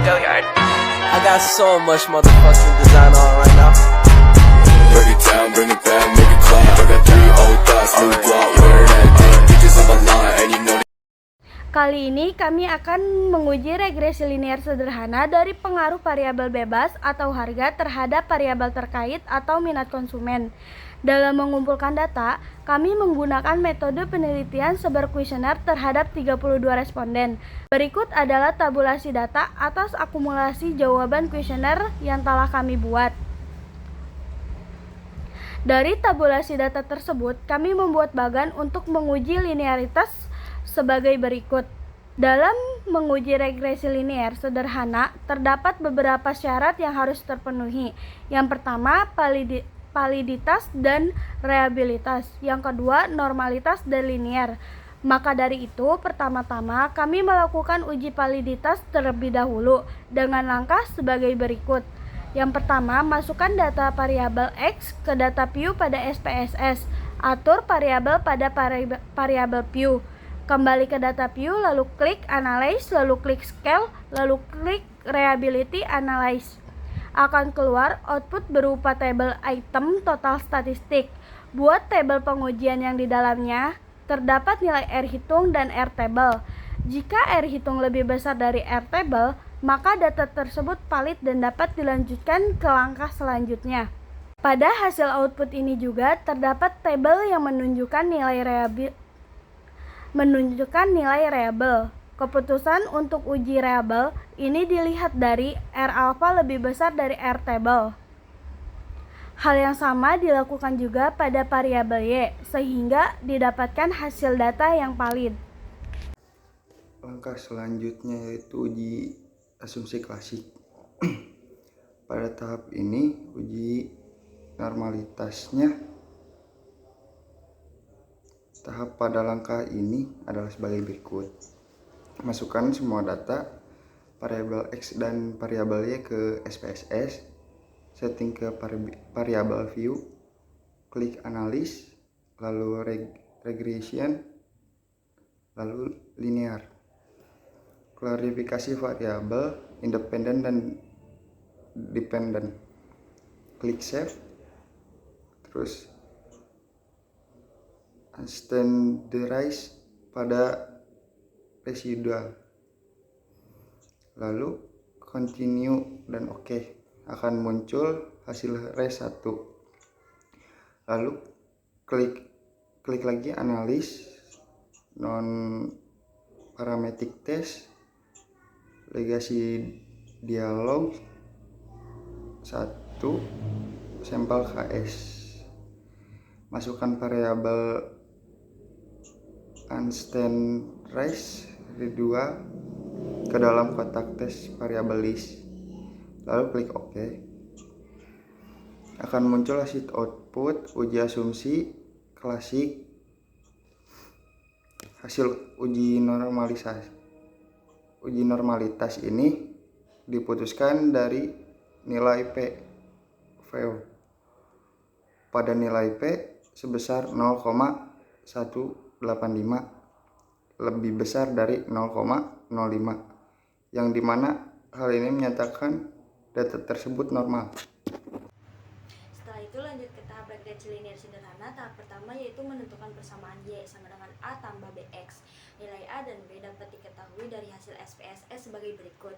I got so much motherfucking design on right now. Break it down, bring it back, make it clap. I got 3 old thoughts, new block, where that thing. Bitches on my line, and you know. Kali ini kami akan menguji regresi linear sederhana dari pengaruh variabel bebas atau harga terhadap variabel terkait atau minat konsumen. Dalam mengumpulkan data, kami menggunakan metode penelitian sebar kuesioner terhadap 32 responden. Berikut adalah tabulasi data atas akumulasi jawaban kuesioner yang telah kami buat. Dari tabulasi data tersebut, kami membuat bagan untuk menguji linearitas sebagai berikut. Dalam menguji regresi linear sederhana, terdapat beberapa syarat yang harus terpenuhi. Yang pertama, validitas dan reliabilitas. Yang kedua, normalitas dan linear. Maka dari itu, pertama-tama kami melakukan uji validitas terlebih dahulu dengan langkah sebagai berikut. Yang pertama, masukkan data variabel X ke data view pada SPSS. Atur variabel pada variabel view. Kembali ke data view, lalu klik analyze, lalu klik scale, lalu klik reliability analyze. Akan keluar output berupa tabel item total statistik. Buat tabel pengujian yang di dalamnya terdapat nilai R hitung dan R table. Jika R hitung lebih besar dari R table, maka data tersebut valid dan dapat dilanjutkan ke langkah selanjutnya. Pada hasil output ini juga terdapat tabel yang menunjukkan nilai reliable. Keputusan untuk uji reliable ini dilihat dari R alpha lebih besar dari R table. Hal yang sama dilakukan juga pada variabel Y, sehingga didapatkan hasil data yang valid. Langkah selanjutnya yaitu uji asumsi klasik. Pada tahap ini, uji normalitasnya. Tahap pada langkah ini adalah sebagai berikut. Masukkan semua data variabel X dan variabel Y ke SPSS, setting ke variabel view, klik analysis, lalu regression, lalu linear. Klarifikasi variabel independen dan dependent. Klik save, terus standardize pada residual, lalu continue dan OK. Akan muncul hasil res 1. Lalu klik lagi analysis, non parametric test, legasi dialog 1, sampel KS. Masukkan variabel unstandardized residual ke dalam kotak tes variabel list, lalu klik OK. Akan muncul hasil output uji asumsi klasik. Hasil uji normalitas ini diputuskan dari nilai P pada nilai P sebesar 0,185 lebih besar dari 0,05, yang dimana hal ini menyatakan data tersebut normal. Setelah itu lanjut ke tahap regresi linear sederhana. Tahap pertama yaitu menentukan persamaan Y sama dengan A tambah BX. Nilai A dan B dapat diketahui dari hasil SPSS sebagai berikut.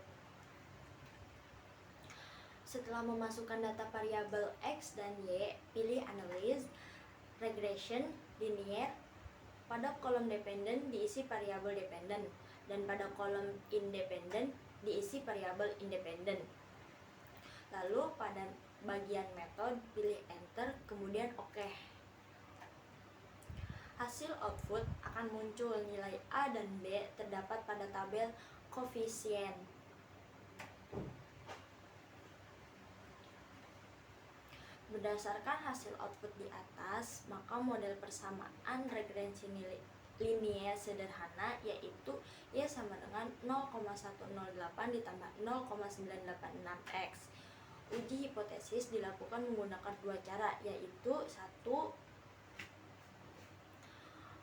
Setelah memasukkan data variabel X dan Y, pilih analysis, regression, linear. Pada kolom dependen diisi variabel dependen, dan pada kolom independen diisi variabel independen. Lalu pada bagian metode pilih enter, kemudian OK. Hasil output akan muncul nilai A dan B terdapat pada tabel koefisien. Berdasarkan hasil output di atas, maka model persamaan regresi linear sederhana yaitu Y sama dengan 0,108 ditambah 0,986X. Uji hipotesis dilakukan menggunakan 2 cara, yaitu 1.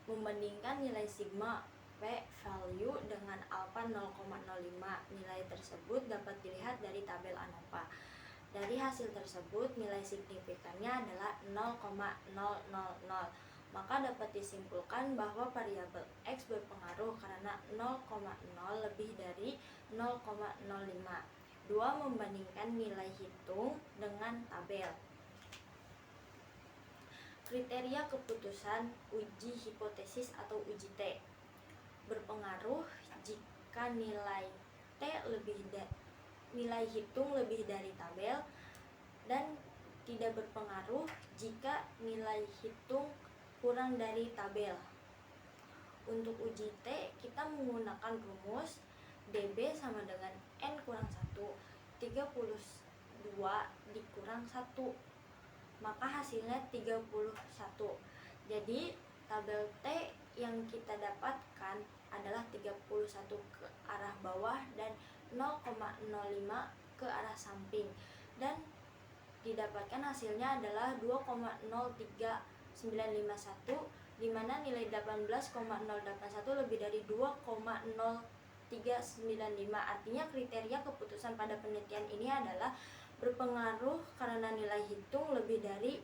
Membandingkan nilai sigma value dengan alpha 0,05. Nilai tersebut dapat dilihat dari tabel ANOVA. Dari hasil tersebut, nilai signifikannya adalah 0,000. Maka dapat disimpulkan bahwa variabel X berpengaruh karena 0,0 lebih dari 0,05. 2. Membandingkan nilai hitung dengan tabel. Kriteria keputusan uji hipotesis atau uji T berpengaruh jika nilai nilai hitung lebih dari tabel, dan tidak berpengaruh jika nilai hitung kurang dari tabel. Untuk uji T, kita menggunakan rumus DB sama dengan N kurang 1, 32 dikurang 1, maka hasilnya 31. Jadi tabel T yang kita dapatkan adalah 31 ke arah bawah dan 0,05 ke arah samping, dan didapatkan hasilnya adalah 2,03951, di mana nilai 18,081 lebih dari 2,0395. Artinya kriteria keputusan pada penelitian ini adalah berpengaruh karena nilai hitung lebih dari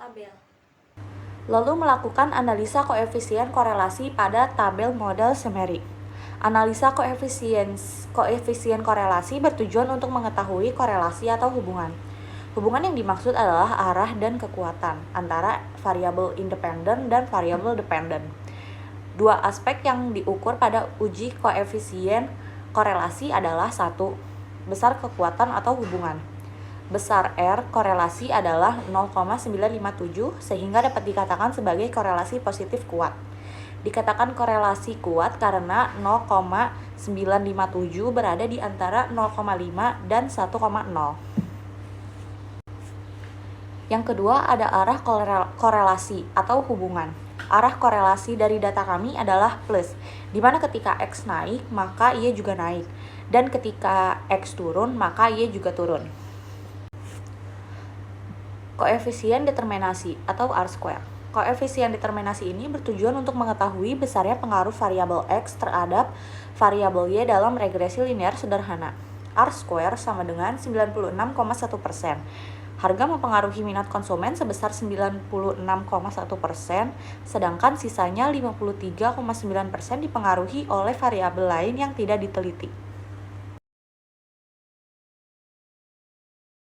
tabel. Lalu melakukan analisa koefisien korelasi pada tabel model Semerik. Analisa koefisien korelasi bertujuan untuk mengetahui korelasi atau hubungan. Hubungan yang dimaksud adalah arah dan kekuatan antara variabel independen dan variabel dependen. Dua aspek yang diukur pada uji koefisien korelasi adalah 1. Besar kekuatan atau hubungan. Besar R korelasi adalah 0,957 sehingga dapat dikatakan sebagai korelasi positif kuat. Dikatakan korelasi kuat karena 0,957 berada di antara 0,5 dan 1,0. Yang kedua ada arah korelasi atau hubungan. Arah korelasi dari data kami adalah plus, di mana ketika X naik maka Y juga naik, dan ketika X turun maka Y juga turun. Koefisien determinasi atau R-square. Koefisien determinasi ini bertujuan untuk mengetahui besarnya pengaruh variabel X terhadap variabel Y dalam regresi linear sederhana. R-square sama dengan 96,1%. Harga mempengaruhi minat konsumen sebesar 96,1%, sedangkan sisanya 53,9% dipengaruhi oleh variabel lain yang tidak diteliti.